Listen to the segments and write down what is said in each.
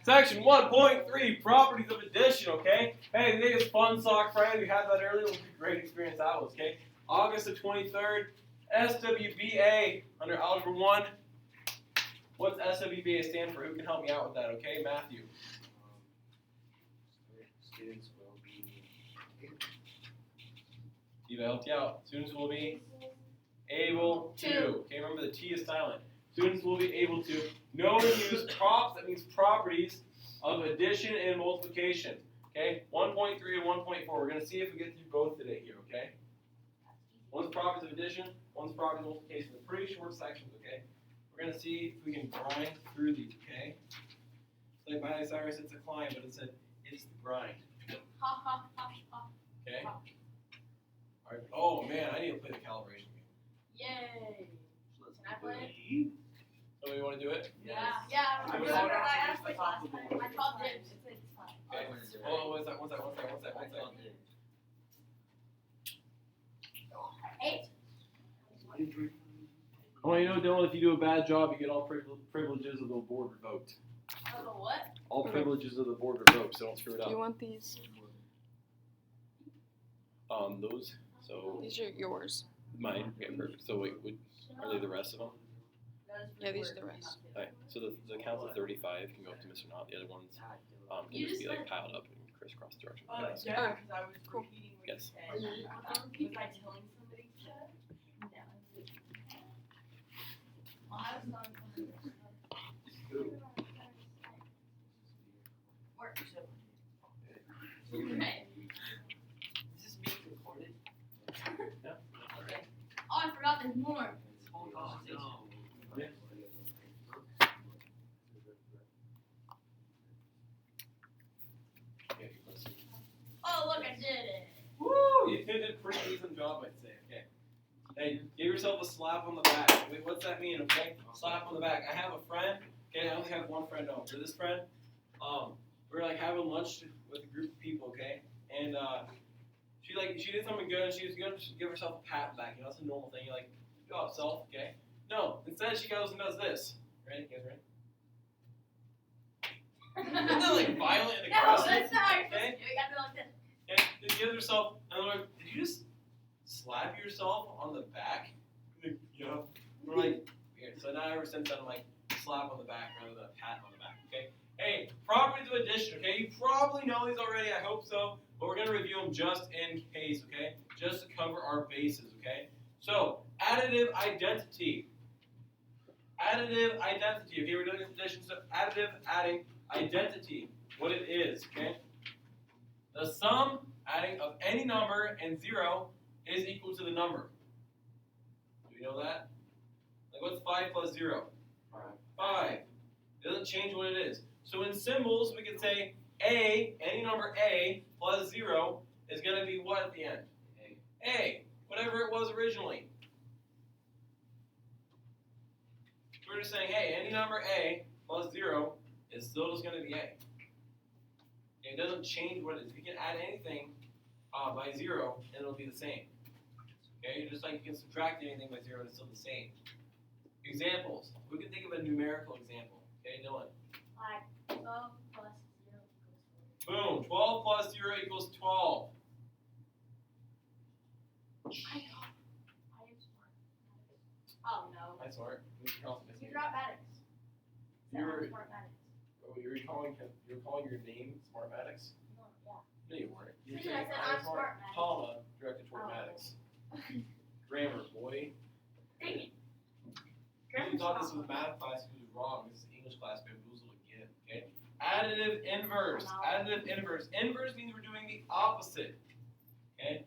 Section 1.3, properties of addition, okay? Hey, today is Fun Sock Friday. We had that earlier. It was a great experience that was, okay? August the 23rd, SWBA under Algebra 1. What's SWBA stand for? Who can help me out with that, okay? Matthew. Students will be Eva helped you out. Students will be able to. Okay, remember the T is silent. Students will be able to know and use props, that means properties, of addition and multiplication. Okay, 1.3 and 1.4. We're going to see if we get through both today here, okay? One's properties of addition, one's properties of multiplication. They're pretty short sections, okay? We're going to see if we can grind through these, okay? It's like Miley Cyrus, it's a climb, but it said, it's the grind. Okay? Alright. Oh man, I need to play the calibration game. Yay! Can I play? Somebody want to do it? Yeah. I remember I asked like last time. I called dibs. It's fine. Okay. Oh, what's that? What's that? 8. Oh, you know, Dylan, if you do a bad job, you get all privileges of the board revoked. Oh, the what? All privileges of the board revoked, so don't screw it up. Do you want these? Those. So These are yours. mine. Okay, perfect. So wait, are they the rest of them? Yeah, these are the rest. Okay. So the counts of 35 can go up to Mr. Not. The other ones can just be like piled up in crisscross direction. Okay. So, Alright, cool. yes. Was I telling somebody to? No. I was not. Right. Is this being recorded? Yeah. Okay. Oh, I forgot there's more. Oh no. Yeah. Okay, let's see. Oh, look, I did it. Woo! You did a pretty decent job, I'd say. Okay. Hey, give yourself a slap on the back. Wait, what's that mean? Okay, slap on the back. I have a friend. Okay, I only have one friend home. For this friend, we're like having lunch with a group of people. Okay, and she did something good, and she was gonna give herself a pat back. You know, that's a normal thing. You're like, good job, self. Okay. No, instead she goes and does this. Ready? You guys ready? Isn't that like violent and No, aggressive? that's not how you're Okay. supposed to do it. You gotta do it like this. Okay, then she gives herself, and I'm like, did you just slap yourself on the back? Yeah. We're like, weird. So now ever since then, I'm like, slap on the back rather than a pat on the back, okay? Hey, properties of addition, okay? You probably know these already, I hope so, but we're going to review them just in case, okay? Just to cover our bases, okay? So, additive identity. Additive identity, okay? We're doing addition, so additive, adding, identity, what it is, okay? The sum, adding of any number and 0 is equal to the number. Do we know that? Like what's 5 plus 0? 5. It doesn't change what it is. So in symbols, we can say A, any number A plus 0 is going to be what at the end? A. Whatever it was originally. We're just saying, hey, any number A plus 0 is still just going to be A. It doesn't change what it is. We can add anything by 0 and it'll be the same. Okay, just like you can subtract anything by 0 and it's still the same. Examples. We can think of a numerical example. Okay, Dylan. Like 12 plus 0 equals 4. Boom. 12 plus 0 equals 12. I know. I am smart. Oh no. That's smart. You're not Maddox. You're Smartmatics. you're calling your name Smartmatics? No, yeah. No, you weren't. You were I saying said I'm I'm smart. Smartmatics. Comma directed toward Oh. Maddox. Grammar, boy. Dang it. If you thought this was math class, you was wrong. This is English class, bamboozled again. Okay. Additive inverse. Additive inverse. Inverse means we're doing the opposite. Okay.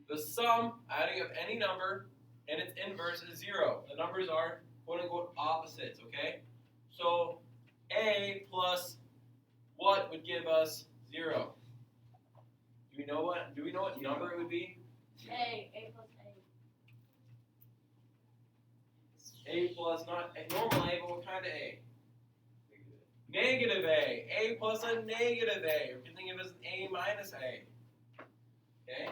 The sum, adding of any number, and its inverse is 0. The numbers are quote unquote opposites. Okay. So A plus what would give us 0? Do we know what number it would be? A plus A. A plus not a normal A, but what kind of A? Negative A. A plus a negative A. Or you can think of it as an A minus A. Okay?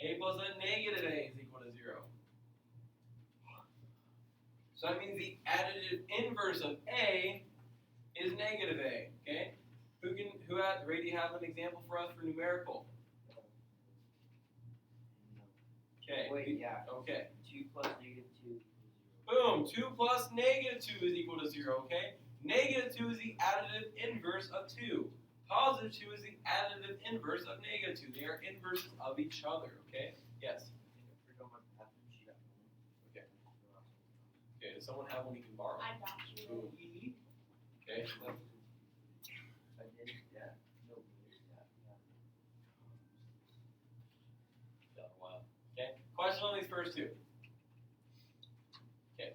A plus a negative A is equal to 0. So that means the additive inverse of A is negative A. Okay? Ray, do you have an example for us for numerical? Okay. Wait, yeah. Okay. 2 plus negative 2 equals 0. Boom. 2 plus negative 2 is equal to 0. Okay? Negative 2 is the additive inverse of 2. Positive 2 is the additive inverse of negative 2. They are inverses of each other. Okay? Yes. Okay. Okay. Does someone have one you can borrow? I got you. Boom. Okay. Okay. Question on these first two. Okay.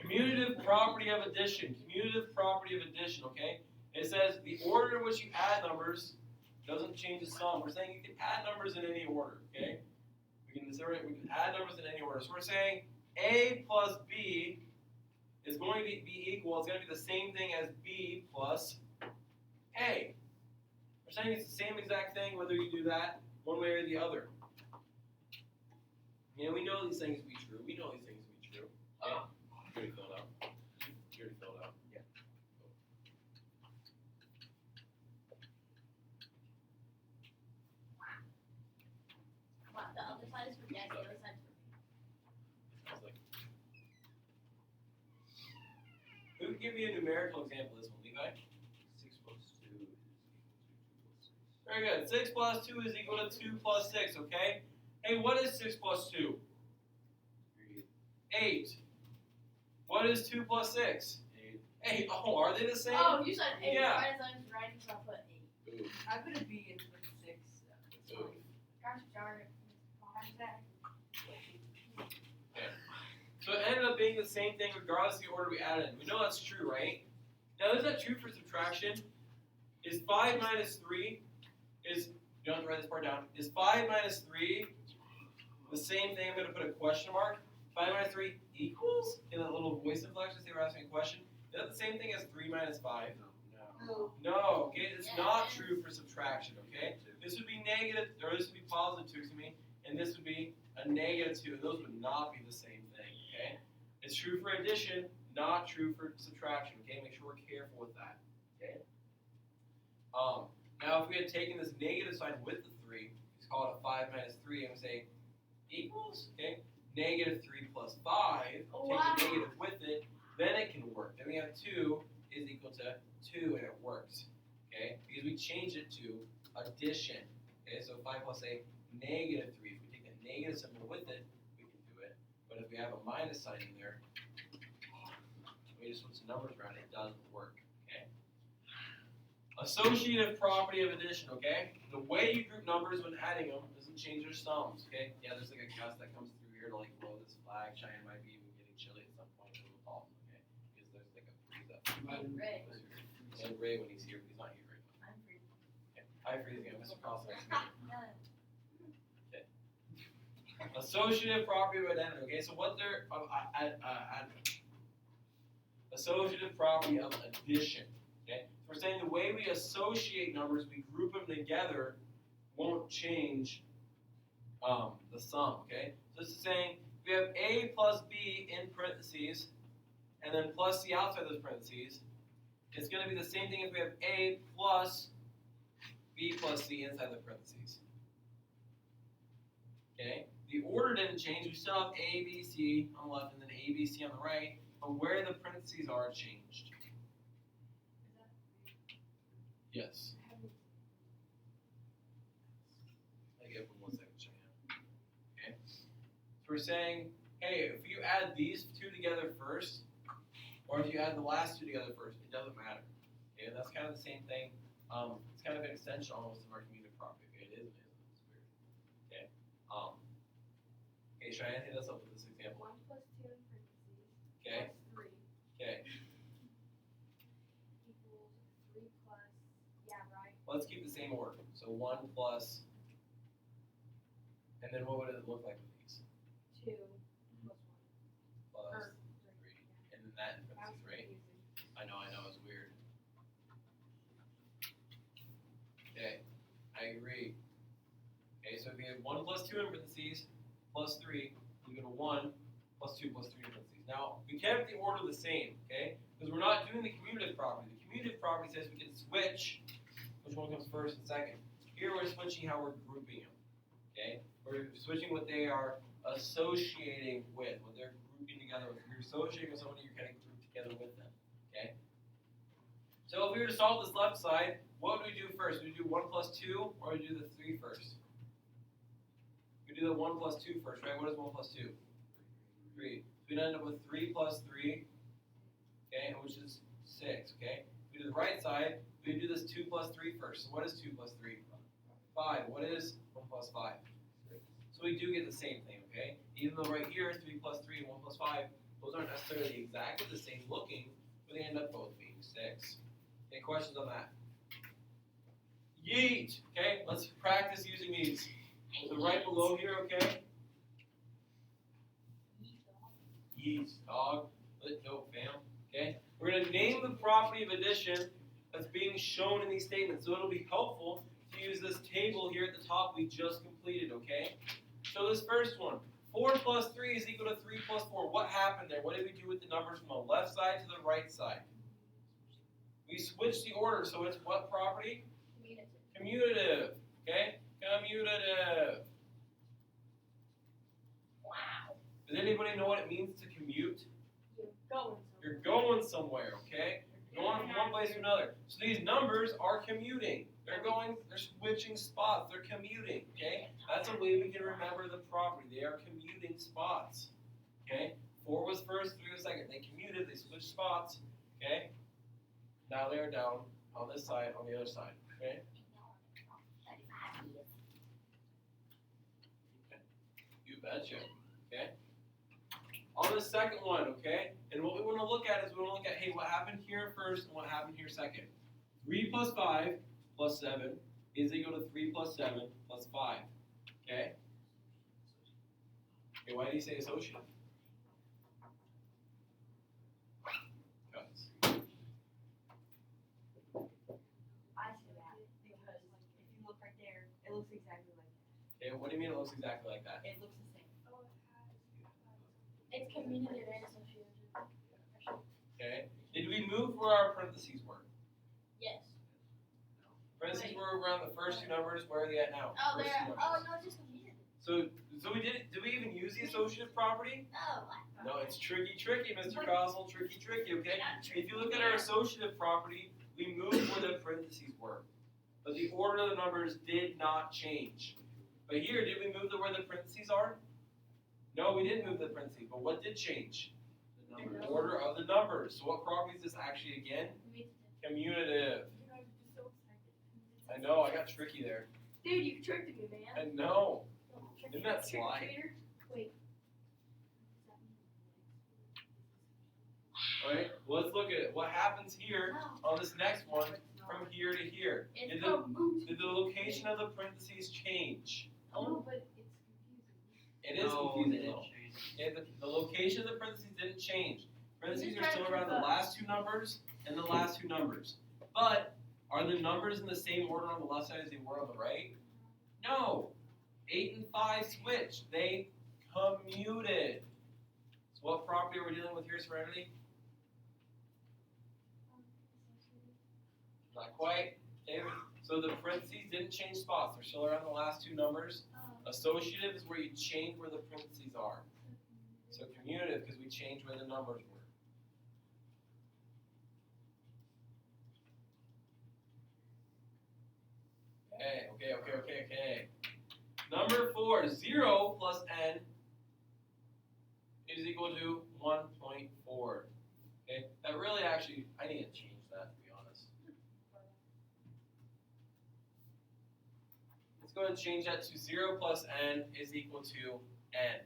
Commutative property of addition. Commutative property of addition. Okay. It says the order in which you add numbers doesn't change the sum. We're saying you can add numbers in any order. Okay. We can add numbers in any order. So we're saying A plus B is going to be equal. It's going to be the same thing as B plus A. We're saying it's the same exact thing whether you do that one way or the other. You know, we know these things to be true. We know these things to be true. Okay? You already filled out. You already filled out. Yeah. What, the other side is for yes, the other side is for Sounds like. Who can give me a numerical example of this one, Levi? 6 plus 2 is equal to 2 plus 6. Very good. 6 plus 2 is equal to 2 plus 6, okay? Hey, what is 6 plus 2? 8. What is 2 plus 6? 8. Oh, are they the same? Oh, you said 8. Yeah. Right as I was writing, so I put 8. Ooh. I put a B in for 6. That's Ooh. fine. Gosh darn it. Why is that? So it ended up being the same thing regardless of the order we added in. We know that's true, right? Now, is that true for subtraction? Is 5 minus 3 is, you don't have to write this part down, is 5 minus 3 the same thing? I'm going to put a question mark. 5 minus 3 equals, in that little voice inflection, say we're asking a question. Is that the same thing as 3 minus 5? No. No, okay, it's not true for subtraction, okay? This would be negative, or this would be positive 2, excuse me, and this would be a negative 2, and those would not be the same thing, okay? It's true for addition, not true for subtraction, okay? Make sure we're careful with that, okay? Now if we had taken this negative sign with the 3, let's call it a 5 minus 3, and we say equals, okay? Negative 3 plus 5, take the negative with it, then it can work. Then we have 2 is equal to 2, and it works, okay? Because we change it to addition, okay? So 5 plus a negative 3. If we take the negative symbol with it, we can do it. But if we have a minus sign in there, we just switch the numbers around, it doesn't work, okay? Associative property of addition, okay? The way you group numbers when adding them doesn't change their sums, okay? Yeah, there's like a gust that comes through here to like blow this flag. Cheyenne might be even getting chilly at some point, so we'll call him, okay? Because there's like a freeze up. Ray. And Ray when he's here, but he's not here right now. I'm free. Okay. Hi, freezing. Mr. Cross. None. Associative property of identity. Okay, so what they're associative property of addition. Okay, so we're saying the way we associate numbers, we group them together, won't change the sum. Okay, so this is saying we have A plus B in parentheses, and then plus C outside those parentheses. It's going to be the same thing if we have A plus B plus C inside the parentheses. Okay. The order didn't change. We still have A, B, C on the left and then A, B, C on the right, but where the parentheses are changed. Yes. I give them 1 second, Cheyenne. Okay. So we're saying, hey, if you add these two together first, or if you add the last two together first, it doesn't matter. Okay, and that's kind of the same thing. It's kind of an extension almost of our commutative property. Okay, it is and it isn't. It's weird. Okay. Okay, Cheyenne, hit us up with this example. 1 plus 2 in parentheses. Okay. Plus 3 Okay. equals 3 plus, yeah, right? Let's keep the same order. So 1 plus, and then what would it look like with these? 2 plus 1. Plus Or 3. And then that in That parentheses, was right? confusing. I know, it's weird. Okay, I agree. Okay, so if we have 1 plus 2 in parentheses, plus 3, we go to 1 plus 2 plus 3 in parentheses. Now, we kept the order the same, okay? Because we're not doing the commutative property. The commutative property says we can switch which one comes first and second. Here we're switching how we're grouping them. Okay? We're switching what they are associating with, what they're grouping together with. If you're associating with somebody, you're kind of grouped together with them. Okay? So if we were to solve this left side, what would we do first? Would we do 1 plus 2, or would we do the 3 first? We do the 1 plus 2 first, right? What is 1 plus 2? 3. So we'd end up with 3 plus 3, okay, which is 6, okay? If we do the right side, we do this 2 plus 3 first. So what is 2 plus 3? 5. What is 1 plus 5? So we do get the same thing, okay? Even though right here, 3 plus 3 and 1 plus 5, those aren't necessarily exactly the same looking, but they end up both being 6. Any questions on that? Yeet! Okay, let's practice using these. So right below here, okay? Yeet, dog. Let go, fam. Okay? We're going to name the property of addition that's being shown in these statements. So it'll be helpful to use this table here at the top we just completed, okay? So this first one, 4 plus 3 is equal to 3 plus 4. What happened there? What did we do with the numbers from the left side to the right side? We switched the order, so it's what property? Commutative. Okay? Commutative. Wow. Does anybody know what it means to commute? You're going somewhere. You're going somewhere, okay? You're going from one place to another. So these numbers are commuting. They're switching spots. They're commuting, okay? That's a way we can remember the property. They are commuting spots, okay? 4 was first, 3 was second. They commuted, they switched spots, okay? Now they're down on this side, on the other side, okay? You betcha, okay? On the second one, okay? And what we want to look at is we want to look at, hey, what happened here first and what happened here second? 3 plus 5 plus 7 is equal to 3 plus 7 plus 5, okay? Okay, why do you say associative? Cuts. I say that because if you look right there, it looks exactly like that. Okay, what do you mean it looks exactly like that? It looks the same. It's commutative and associative. Okay? Did we move where our parentheses were? Yes. Parentheses were around the first two numbers. Where are they at now? Oh, First there. two Oh, numbers. no, it's just commutative. So we did we even use the associative property? Oh, No, it's tricky, Mr. Gossel, tricky, okay? If you look at our associative property, we moved where the parentheses were. But the order of the numbers did not change. But here, did we move to where the parentheses are? No, we didn't move the parentheses, but what did change? The order of the numbers. So what property is this actually again? Commutative. I know, I got tricky there. Dude, you tricked me, man. I know. Isn't that sly? Wait. Alright, well, let's look at it. What happens here on this next one from here to here? It's Did called moot. the location of the parentheses change? Oh, but it's confusing. It is confusing though. Okay, the location of the parentheses didn't change. Parentheses are still around the last two numbers and the last two numbers. But are the numbers in the same order on the left side as they were on the right? No. 8 and 5 switched. They commuted. So what property are we dealing with here, Serenity? Not quite. Okay. So the parentheses didn't change spots. They're still around the last two numbers. Associative is where you change where the parentheses are. So commutative because we change where the numbers were. Okay. Number 4, 0 plus n is equal to 1.4. Okay, that really actually, I need to change that to be honest. Let's go ahead and change that to 0 plus n is equal to n.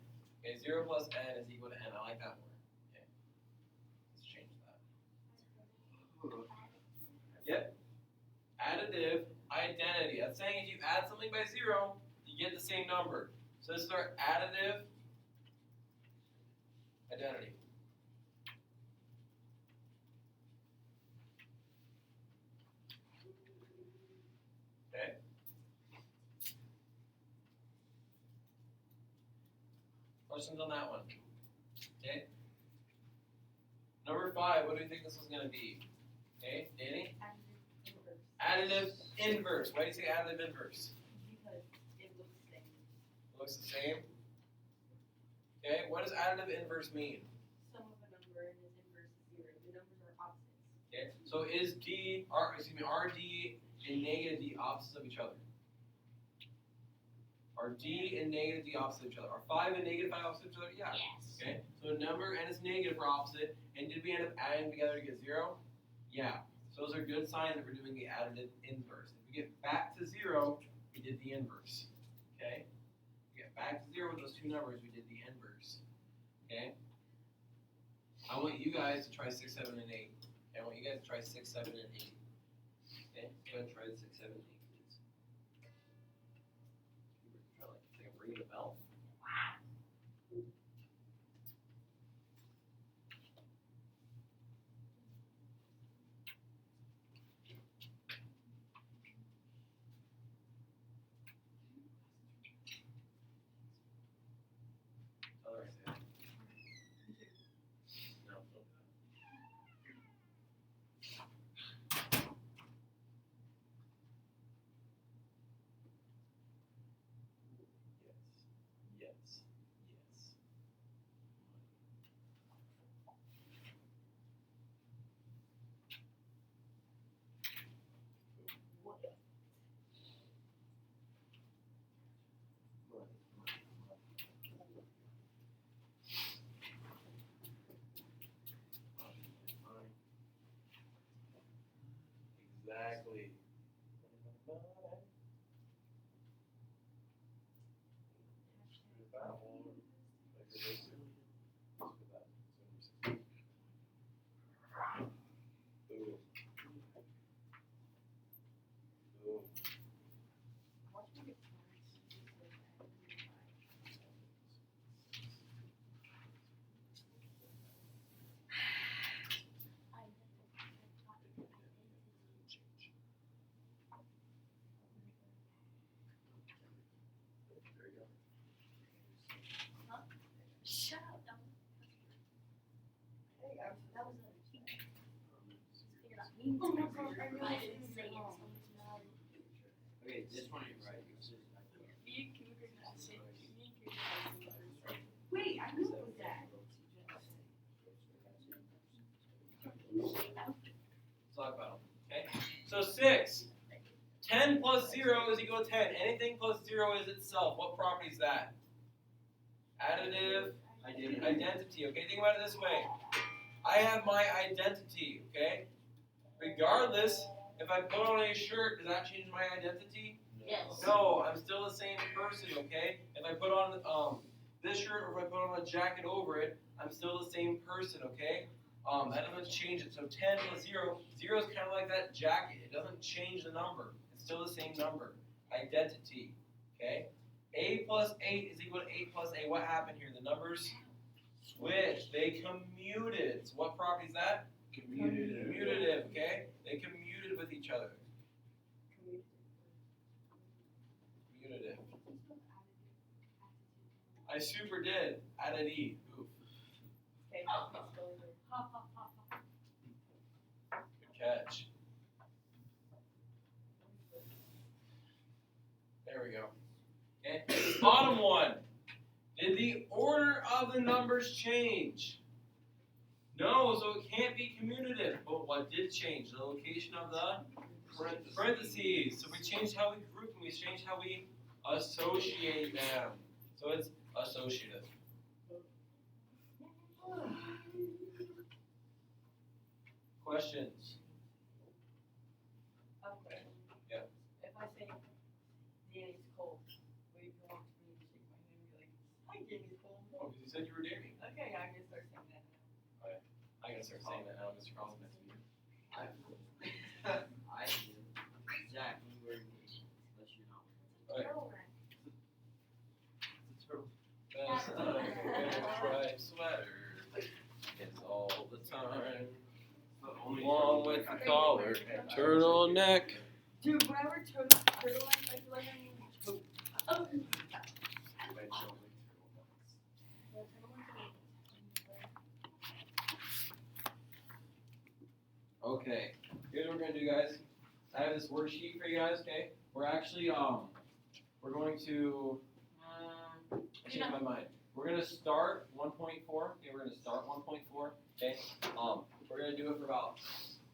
Okay, 0 plus n is equal to n. I like that word. Okay, let's change that. Yep. Additive identity. That's saying if you add something by 0, you get the same number. So this is our additive identity. Okay. Questions on that one? Okay. Number 5, what do we think this is going to be? Okay, Danny? Add additive inverse. Why do you say additive inverse? Because it looks the same. It looks the same. Okay, what does additive inverse mean? Sum of a number and its inverse is 0. The numbers are opposites. Okay, so is RD and negative D opposites of each other? Are D and negative D opposite of each other? Are 5 and negative 5 opposite of each other? Yeah. Yes. Okay, so a number and its negative are opposite, and did we end up adding together to get 0? Yeah. So those are good signs that we're doing the additive inverse. If we get back to 0, we did the inverse. Okay? If we get back to 0 with those two numbers, we did the inverse. Okay? I want you guys to try 6, 7, and 8. Okay? I want you guys to try 6, 7, and 8. Okay? Go ahead and try the 6, 7, and 8, please. Try like ring the bell. Other side. No, don't do that. Yes. Yes. Yes. Exactly. Boom. Boom. There you go. Shut up. That was figured out. Me too. I didn't say it. So it's not. Okay, this one is right. It's just like Wait, I knew it was that. Let's talk about them. Okay? So 6. 10 plus 0 is equal to 10. Anything plus 0 is itself. What property is that? Additive identity. Okay, think about it this way. I have my identity, okay? Regardless, if I put on a shirt, does that change my identity? Yes. No, I'm still the same person, okay? If I put on this shirt or if I put on a jacket over it, I'm still the same person, okay? That doesn't change it. So 10 plus 0, 0 is kind of like that jacket. It doesn't change the number. It's still the same number. Identity, okay? A plus 8 is equal to 8 plus A. What happened here? The numbers switched. They commuted. So what property is that? Commutative, okay? They commuted with each other. Commutative. I super did. Added E. Oof. Okay, Oh. let's go over. Ha ha ha ha. Good catch. There we go. Okay. Bottom one. Did the order of the numbers change? No, so it can't be commutative. But what did change? The location of the parentheses. So we changed how we group them. We changed how we associate them. So it's associative. Questions? Okay. Yeah. If I say Danny's cold, will you come up to me and shake my hand and be like, hi Danny's cold? Oh, because you said you were dating. Okay, I'm gonna start saying that now. I gotta start saying that now, Mr. Carlson, next week. I knew exactly where it is, unless you know. Right. It's true. Best time to wear striped sweater. It's all the time. Along with the collar and turtleneck. Dude, whenever turtle I feel like I'm Okay, here's what we're gonna do, guys. I have this worksheet for you guys. Okay, we're actually we're going to. I changed my mind. We're gonna start 1.4. Okay, we're gonna start 1.4. Okay, we're gonna do it for about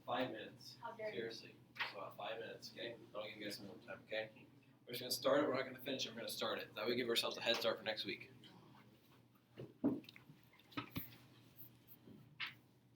5 minutes. How dare you? Seriously, just about 5 minutes. Okay, I'll give you guys some more time. Okay, we're just gonna start it. We're not gonna finish it. We're gonna start it. That way, we give ourselves a head start for next week.